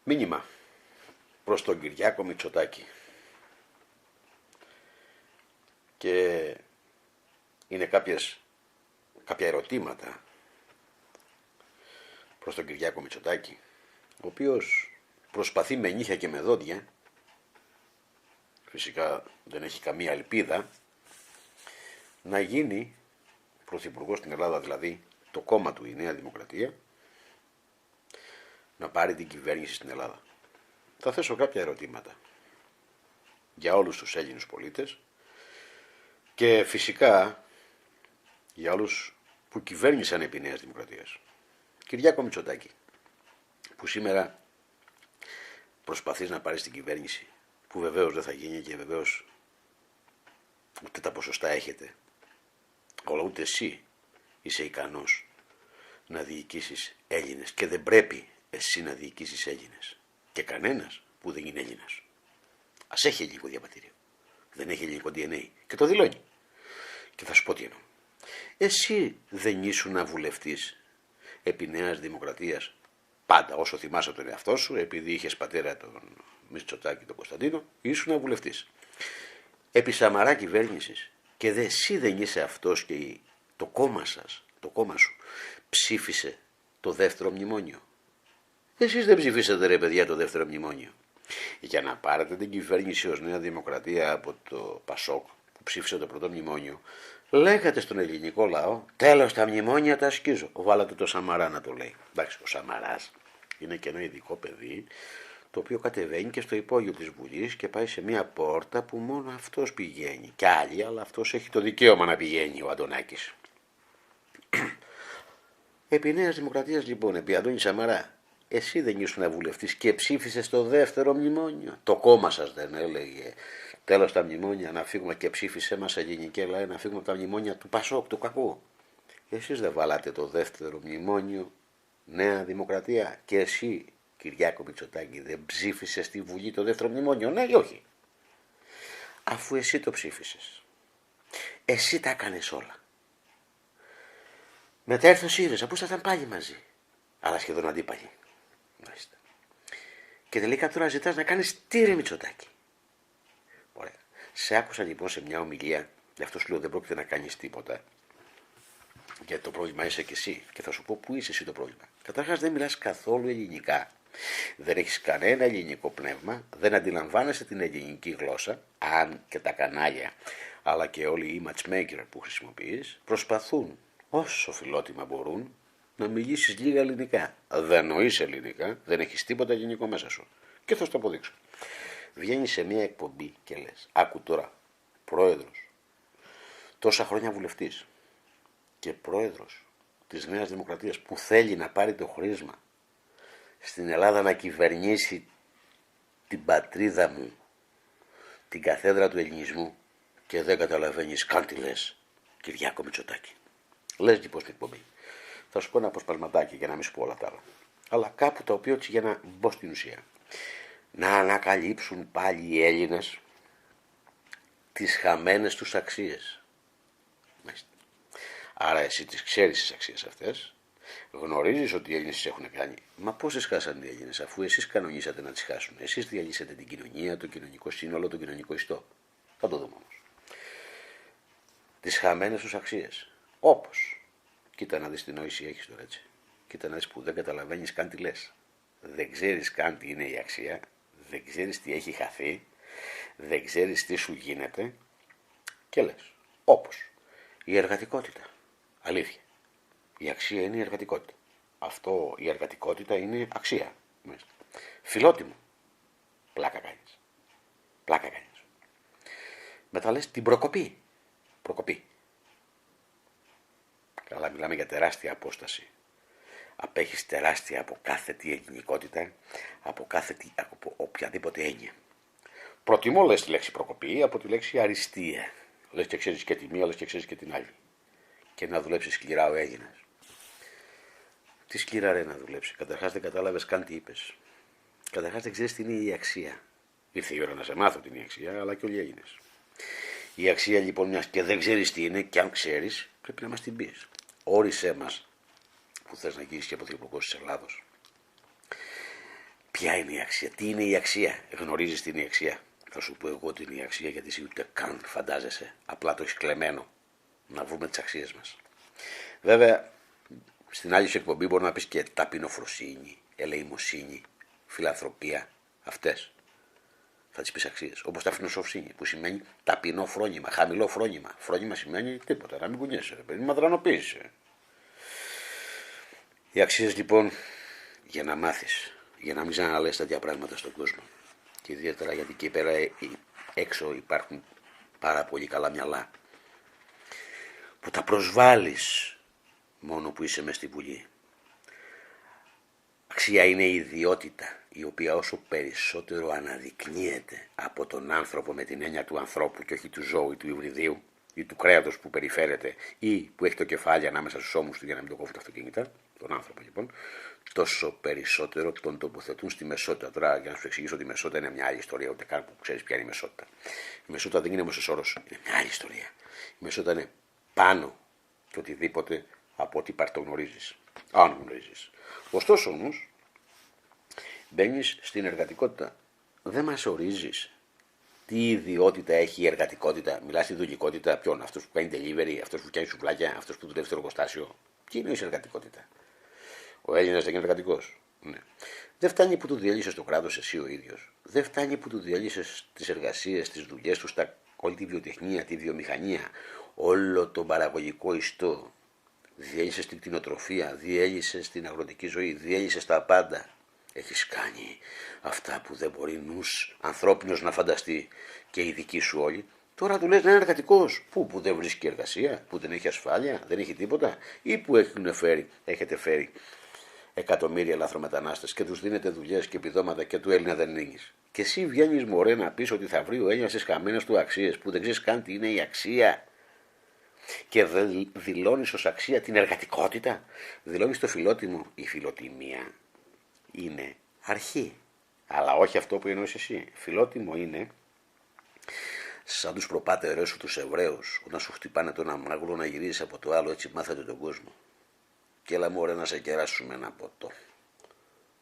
Μήνυμα προς τον Κυριάκο Μητσοτάκη. Και είναι κάποια ερωτήματα προς τον Κυριάκο Μητσοτάκη, ο οποίος προσπαθεί με νύχια και με δόντια, φυσικά δεν έχει καμία ελπίδα, να γίνει πρωθυπουργός στην Ελλάδα, δηλαδή το κόμμα του, η Νέα Δημοκρατία, να πάρει την κυβέρνηση στην Ελλάδα. Θα θέσω κάποια ερωτήματα για όλους τους Έλληνες πολίτες και φυσικά για όλους που κυβέρνησαν επί Νέας Δημοκρατίας. Κυριάκο Μητσοτάκη, που σήμερα προσπαθείς να πάρεις την κυβέρνηση, που βεβαίως δεν θα γίνει και βεβαίως ούτε τα ποσοστά έχετε, αλλά ούτε εσύ είσαι ικανός να διοικήσεις Έλληνες και δεν πρέπει εσύ να διοικήσεις Έλληνες και κανένας που δεν είναι Έλληνας. Ας έχει ελληνικό διαβατήριο, δεν έχει ελληνικό DNA και το δηλώνει. Και θα σου πω τι εννοώ. Εσύ δεν ήσουν βουλευτής επί Νέας Δημοκρατίας πάντα, όσο θυμάσαι τον εαυτό σου, επειδή είχες πατέρα τον Μητσοτάκη τον Κωνσταντίνο, ήσουν βουλευτής. Επί Σαμαρά κυβέρνησης και εσύ δεν είσαι αυτός και το κόμμα σας, το κόμμα σου, ψήφισε το δεύτερο μνημόνιο. Εσείς δεν ψηφίσατε ρε παιδιά το δεύτερο μνημόνιο. Για να πάρετε την κυβέρνηση ως Νέα Δημοκρατία από το Πασόκ που ψήφισε το πρώτο μνημόνιο, λέγατε στον ελληνικό λαό, τέλος τα μνημόνια τα ασκίζω. Βάλατε το Σαμαρά να το λέει. Εντάξει, ο Σαμαράς είναι και ένα ειδικό παιδί, το οποίο κατεβαίνει και στο υπόγειο της Βουλής και πάει σε μια πόρτα που μόνο αυτός πηγαίνει. Κι άλλοι, αλλά αυτός έχει το δικαίωμα να πηγαίνει, ο Αντωνάκης. Επί Νέας Δημοκρατίας λοιπόν, επί Αντώνη Σαμαρά, εσύ δεν ήσουν βουλευτής και ψήφισες το δεύτερο μνημόνιο. Το κόμμα σας δεν έλεγε τέλος τα μνημόνια, να φύγουμε, και ψήφισε μας ελληνική Ελλάδα, να φύγουμε από τα μνημόνια του Πασόκ, του κακού. Εσείς δεν βάλατε το δεύτερο μνημόνιο, Νέα Δημοκρατία, και εσύ Κυριάκο Μητσοτάκη δεν ψήφισες στη Βουλή το δεύτερο μνημόνιο, ναι ή όχι? Αφού εσύ το ψήφισες, εσύ τα έκανες όλα. Μετά έρθει ο ΣΥΡΙΖΑ που ήσασταν πάλι μαζί, αλλά σχεδόν αντίπαλοι. Μάλιστα. Και τελικά τώρα ζητάς να κάνεις τι ρε Μητσοτάκη? Ωραία. Σε άκουσα λοιπόν σε μια ομιλία, γι' αυτό σου λέω δεν πρόκειται να κάνεις τίποτα, γιατί το πρόβλημα είσαι και εσύ, και θα σου πω πού είσαι εσύ το πρόβλημα. Καταρχάς δεν μιλάς καθόλου ελληνικά. Δεν έχεις κανένα ελληνικό πνεύμα, δεν αντιλαμβάνεσαι την ελληνική γλώσσα, αν και τα κανάλια, αλλά και όλοι οι matchmaker που χρησιμοποιείς, προσπαθούν όσο φιλότιμα μπορούν να μιλήσεις λίγα ελληνικά. Δεν νοείς ελληνικά, δεν έχεις τίποτα ελληνικό μέσα σου. Και θα σου το αποδείξω. Βγαίνεις σε μια εκπομπή και λες, άκου τώρα, πρόεδρος, τόσα χρόνια βουλευτής και πρόεδρος της Νέας Δημοκρατίας που θέλει να πάρει το χρήσμα στην Ελλάδα να κυβερνήσει την πατρίδα μου, την καθέδρα του ελληνισμού, και δεν καταλαβαίνεις καν τι λες, Κυριάκο Μητσοτάκη. Λες λοιπόν στην εκπομπή. Θα σου πω ένα αποσπασματάκι για να μην σου πω όλα τα άλλα. Αλλά κάπου το οποίο έτσι για να μπω στην ουσία. Να ανακαλύψουν πάλι οι Έλληνες τις χαμένες τους αξίες. Άρα εσύ τις ξέρεις τις αξίες αυτές, γνωρίζεις ότι οι Έλληνες τις έχουν κάνει. Μα πώς τις χάσαν οι Έλληνες, αφού εσείς κανονίσατε να τις χάσουν? Εσείς διαλύσατε την κοινωνία, το κοινωνικό σύνολο, το κοινωνικό ιστό. Θα το δούμε όμως. Τις χαμένες τους αξίες. Όπως, κοίτα να δεις τι νόηση έχεις τώρα έτσι. Κοίτα να δεις που δεν καταλαβαίνεις καν τι λες. Δεν ξέρεις καν τι είναι η αξία, δεν ξέρεις τι έχει χαθεί, δεν ξέρεις τι σου γίνεται και λες. Όπως η εργατικότητα. Αλήθεια. Η αξία είναι η εργατικότητα. Αυτό, η εργατικότητα είναι αξία. Φιλότιμο. Πλάκα κάνεις. Πλάκα κάνεις. Μετά λες την προκοπή. Προκοπή. Καλά, μιλάμε για τεράστια απόσταση. Απέχεις τεράστια από κάθε τι ελληνικότητα, από οποιαδήποτε έννοια. Προτιμώ, λες, τη λέξη προκοπή από τη λέξη αριστεία. Λες και ξέρεις και τη μία, λες και ξέρεις και την άλλη. Και να δουλέψει σκληρά ο Έλληνας. Τι σκληρά ρε να δουλέψει? Καταρχάς δεν κατάλαβες καν τι είπες. Καταρχάς δεν ξέρεις τι είναι η αξία. Ήρθε η ώρα να σε μάθω την αξία, αλλά και όλοι οι Έλληνες. Η αξία λοιπόν, μιας και δεν ξέρεις τι είναι, και αν ξέρεις, πρέπει να μας την πεις. Όρισέ μας που θες να γίνεις και πρωθυπουργός της Ελλάδος. Ποια είναι η αξία, τι είναι η αξία, γνωρίζεις τι είναι η αξία? Θα σου πω εγώ τι είναι η αξία, γιατί εσύ ούτε καν φαντάζεσαι, απλά το έχεις κλεμμένο. Να βρούμε τις αξίες μας. Βέβαια, στην άλλη σου εκπομπή μπορεί να πεις και ταπεινοφροσύνη, ελεημοσύνη, φιλανθρωπία, αυτές. Θα τις πεις αξίες. Όπως τα φιλοσοφσύνη, που σημαίνει ταπεινό φρόνημα, χαμηλό φρόνημα. Φρόνημα σημαίνει τίποτα, να μην κουνιέσαι, παιδί, μαδρανοποίησε. Οι αξίες λοιπόν, για να μάθεις, για να μην ξαναλες τέτοια πράγματα στον κόσμο. Και ιδιαίτερα γιατί εκεί πέρα έξω υπάρχουν πάρα πολύ καλά μυαλά, που τα προσβάλλεις μόνο που είσαι μες στη Βουλή. Αξία είναι η ιδιότητα, η οποία όσο περισσότερο αναδεικνύεται από τον άνθρωπο με την έννοια του ανθρώπου και όχι του ζώου ή του υβριδίου ή του κρέατος που περιφέρεται ή που έχει το κεφάλι ανάμεσα στους ώμους του για να μην το κόβουν τα αυτοκίνητα, τον άνθρωπο λοιπόν, τόσο περισσότερο τον τοποθετούν στη μεσότητα. Τώρα για να σου εξηγήσω ότι η μεσότητα είναι μια άλλη ιστορία, ούτε καν που ξέρεις ποια είναι η μεσότητα. Η μεσότητα δεν είναι μέσος όρος, είναι μια άλλη ιστορία. Η μεσότητα είναι πάνω και οτιδήποτε από ό,τι παρτογνωρίζεις, αν γνωρίζεις. Ωστόσο όμως, μπαίνεις στην εργατικότητα. Δεν μας ορίζεις τι ιδιότητα έχει η εργατικότητα. Μιλάς στη δουλικότητα ποιον? Αυτός που κάνει delivery, αυτός που φτιάχνει σουβλάκια, αυτός που δουλεύει στο εργοστάσιο. Τι είναι η εργατικότητα? Ο Έλληνας δεν είναι εργατικός. Ναι. Δεν φτάνει που του διέλυσες το κράτος εσύ ο ίδιος. Δεν φτάνει που του διέλυσες τις εργασίες, τις δουλειές του, όλη τη βιοτεχνία, τη βιομηχανία, όλο τον παραγωγικό ιστό. Διέλυσες την κτηνοτροφία, διέλυσες την αγροτική ζωή, διέλυσες τα πάντα. Έχεις κάνει αυτά που δεν μπορεί νους ανθρώπινος να φανταστεί και οι δικοί σου όλοι. Τώρα του λες να είναι εργατικός. Που δεν βρίσκει εργασία, που δεν έχει ασφάλεια, δεν έχει τίποτα, ή που έχετε φέρει εκατομμύρια λαθρομετανάστες και τους δίνετε δουλειές και επιδόματα και του Έλληνα δεν είναι. Και εσύ βγαίνεις μωρέ να πεις ότι θα βρει ο Έλληνας τις χαμένες του αξίες, που δεν ξέρεις καν τι είναι η αξία. Και δηλώνεις ως αξία την εργατικότητα. Δηλώνεις το φιλότιμο. Η φιλοτιμία είναι αρχή. Αλλά όχι αυτό που εννοείς εσύ. Φιλότιμο είναι σαν τους προπάτερες σου τους Εβραίους, όταν σου χτυπάνε το ένα μάγουλο να γυρίσεις από το άλλο, έτσι μάθατε τον κόσμο. Και έλα μωρέ να σε κεράσουμε ένα ποτό.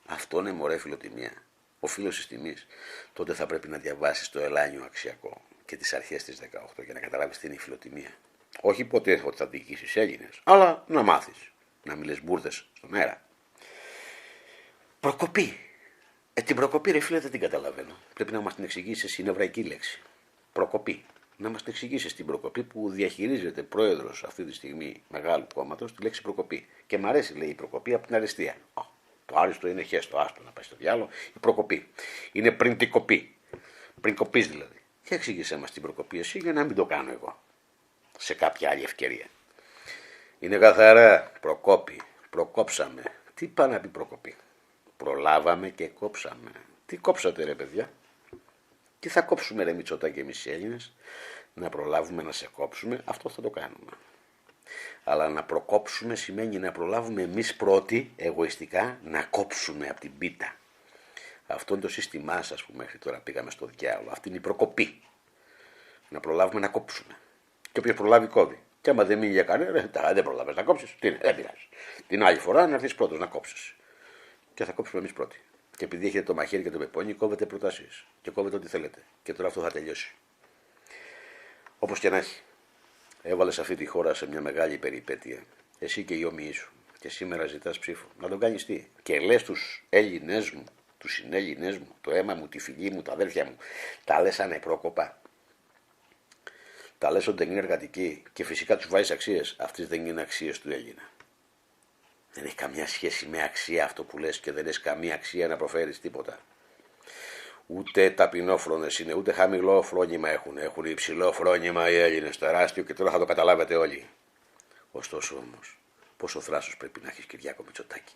Αυτό είναι μωρέ φιλοτιμία. Ο φίλος της τιμής. Τότε θα πρέπει να διαβάσεις το Ελάνιο Αξιακό και τις αρχές της 18 για να καταλάβεις τι είναι η φιλοτιμία. Όχι ποτέ ότι θα διοικήσεις Έλληνες, αλλά να μάθεις. Να μιλες μπουρδες στον αέρα. Προκοπή. Την προκοπή ρε φίλε δεν την καταλαβαίνω. Πρέπει να μας την εξηγήσεις, είναι εβραϊκή λέξη. Προκοπή. Να μας την εξηγήσεις την προκοπή που διαχειρίζεται πρόεδρος αυτή τη στιγμή μεγάλου κόμματος τη λέξη προκοπή. Και μ' αρέσει λέει η προκοπή από την αριστεία. Το άριστο είναι χέστο, άστο να πάει στο διάλογο. Η προκοπή. Είναι πριν την κοπή. Πριν κοπείς δηλαδή. Και εξήγησέ μας την προκοπή εσύ για να μην το κάνω εγώ. Σε κάποια άλλη ευκαιρία. Είναι καθαρά προκόπη. Προκόψαμε. Τι πάει να πει προκοπή? Προλάβαμε και κόψαμε. Τι κόψατε ρε παιδιά? Τι θα κόψουμε ρε Μητσοτάκη εμείς οι Έλληνες? Να προλάβουμε να σε κόψουμε, αυτό θα το κάνουμε. Αλλά να προκόψουμε σημαίνει να προλάβουμε εμείς πρώτοι, εγωιστικά, να κόψουμε από την πίτα. Αυτό είναι το σύστημά σας που μέχρι τώρα πήγαμε στο διάλογο. Αυτή είναι η προκοπή. Να προλάβουμε να κόψουμε. Και όποιος προλάβει κόβει. Και άμα δεν μείνει για κανένα, δεν προλάβεις να κόψεις, τι είναι, δεν πειράζει. Την άλλη φορά να έρθεις πρώτος να κόψεις. Και θα κόψουμε εμείς πρώτοι. Και επειδή έχετε το μαχαίρι και το πεπόνι, κόβετε προτάσεις. Και κόβετε ό,τι θέλετε. Και τώρα αυτό θα τελειώσει. Όπως και να έχει. Έβαλες αυτή τη χώρα σε μια μεγάλη περιπέτεια. Εσύ και οι όμοιοι σου. Και σήμερα ζητάς ψήφο. Να τον κάνεις τι? Και λες τους Έλληνες μου, τους συνέλληνες μου, το αίμα μου, τη φυλή μου, τα αδέρφια μου. Τα λες ανεπρόκοπα. Τα λες ότι δεν είναι εργατικοί. Και φυσικά τους βάζεις αξίες. Αυτές δεν είναι αξίες του Έλληνα. Δεν έχει καμιά σχέση με αξία αυτό που λες και δεν έχει καμία αξία να προφέρεις τίποτα. Ούτε ταπεινόφρονες είναι, ούτε χαμηλό φρόνημα έχουν. Έχουν υψηλό φρόνημα οι Έλληνες, τεράστιο και τώρα θα το καταλάβετε όλοι. Ωστόσο όμως, πόσο θράσος πρέπει να έχεις Κυριάκο Μητσοτάκη?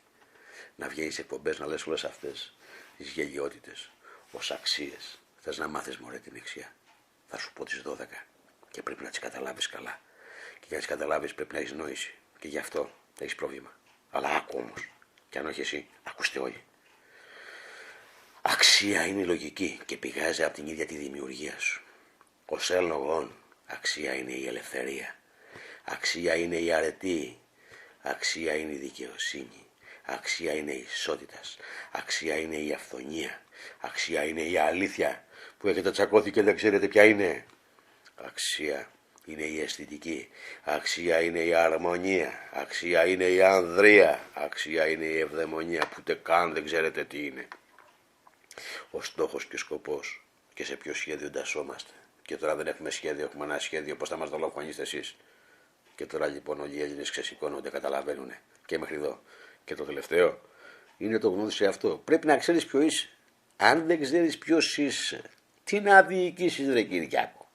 Να βγαίνεις σε εκπομπές να λες όλες αυτές τις γελιότητες ως αξίες. Θες να μάθεις μωρέ την αξία? Θα σου πω τις 12 και πρέπει να τις καταλάβεις καλά. Και για να τις καταλάβεις πρέπει να έχεις νόηση. Και γι' αυτό έχεις πρόβλημα. Αλλά άκου όμως. Και αν όχι εσύ, ακούστε όλοι. Αξία είναι η λογική και πηγάζει από την ίδια τη δημιουργία σου. Ως έλογον, αξία είναι η ελευθερία. Αξία είναι η αρετή. Αξία είναι η δικαιοσύνη. Αξία είναι η ισότητας. Αξία είναι η αυθονία. Αξία είναι η αλήθεια που έχετε τσακώθει και δεν ξέρετε ποια είναι. Αξία είναι η αισθητική. Αξία είναι η αρμονία. Αξία είναι η ανδρεία. Αξία είναι η ευδαιμονία που ούτε καν δεν ξέρετε τι είναι. Ο στόχος και ο σκοπός και σε ποιο σχέδιο εντασσόμαστε. Και τώρα δεν έχουμε σχέδιο, έχουμε ένα σχέδιο πώς θα μας δολοφονήσετε εσείς. Και τώρα λοιπόν όλοι οι Έλληνες ξεσηκώνονται, καταλαβαίνουν. Και μέχρι εδώ. Και το τελευταίο είναι το γνώδι σε αυτό. Πρέπει να ξέρεις ποιο είσαι. Αν δεν ξέρεις ποιος είσαι, τι να διοικήσεις ρε Κυριάκο.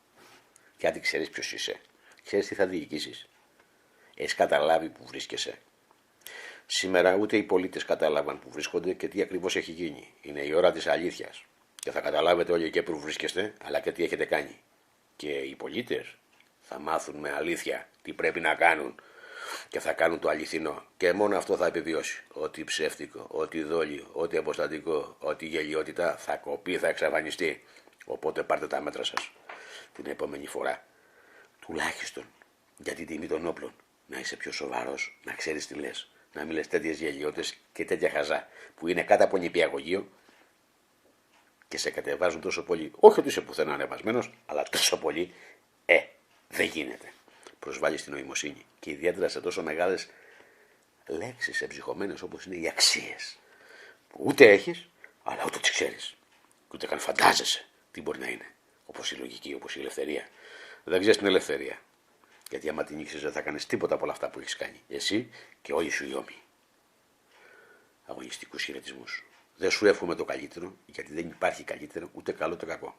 Και αν δεν ξέρεις ποιος είσαι, ξέρεις τι θα διοικήσεις. Έχεις καταλάβει που βρίσκεσαι. Σήμερα ούτε οι πολίτες κατάλαβαν που βρίσκονται και τι ακριβώς έχει γίνει. Είναι η ώρα της αλήθειας. Και θα καταλάβετε όλοι και που βρίσκεστε, αλλά και τι έχετε κάνει. Και οι πολίτες θα μάθουν με αλήθεια τι πρέπει να κάνουν και θα κάνουν το αληθινό. Και μόνο αυτό θα επιβιώσει. Ό,τι ψεύτικο, ό,τι δόλιο, ό,τι αποστατικό, ό,τι γελιότητα θα κοπεί, θα εξαφανιστεί. Οπότε πάρτε τα μέτρα σας την επόμενη φορά. Τουλάχιστον για την τιμή των όπλων. Να είσαι πιο σοβαρός, να ξέρεις τι λες. Να μην λες τέτοιες γελιότητες και τέτοια χαζά που είναι κάτω από νηπιαγωγείο και σε κατεβάζουν τόσο πολύ. Όχι ότι είσαι πουθενά ανεβασμένος, αλλά τόσο πολύ. Δεν γίνεται. Προσβάλλεις την νοημοσύνη και ιδιαίτερα σε τόσο μεγάλες λέξεις εμψυχωμένες όπως είναι οι αξίες. Που ούτε έχεις, αλλά ούτε τις ξέρεις. Και ούτε καν φαντάζεσαι τι μπορεί να είναι. Όπως η λογική, όπως η ελευθερία. Δεν ξέρεις την ελευθερία. Γιατί άμα την ήξερες δεν θα κάνεις τίποτα από όλα αυτά που έχεις κάνει. Εσύ και όλοι σου οι όμοιοι. Αγωνιστικούς χαιρετισμούς. Δεν σου εύχομαι το καλύτερο, γιατί δεν υπάρχει καλύτερο ούτε καλό ούτε κακό.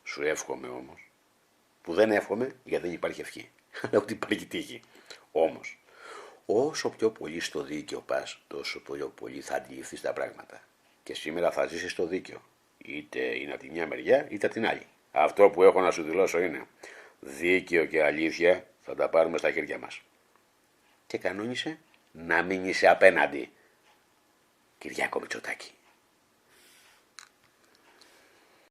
Σου εύχομαι όμως, που δεν εύχομαι γιατί δεν υπάρχει ευχή. Αλλά ούτε υπάρχει τύχη. Όμως, όσο πιο πολύ στο δίκαιο πας, τόσο πιο πολύ θα αντιληφθείς τα πράγματα. Και σήμερα θα ζήσεις στο δίκαιο. Είτε είναι από τη μια μεριά είτε από την άλλη. Αυτό που έχω να σου δηλώσω είναι δίκαιο και αλήθεια θα τα πάρουμε στα χέρια μας. Και κανόνισε να μην είσαι απέναντι. Κυριάκο Μητσοτάκη.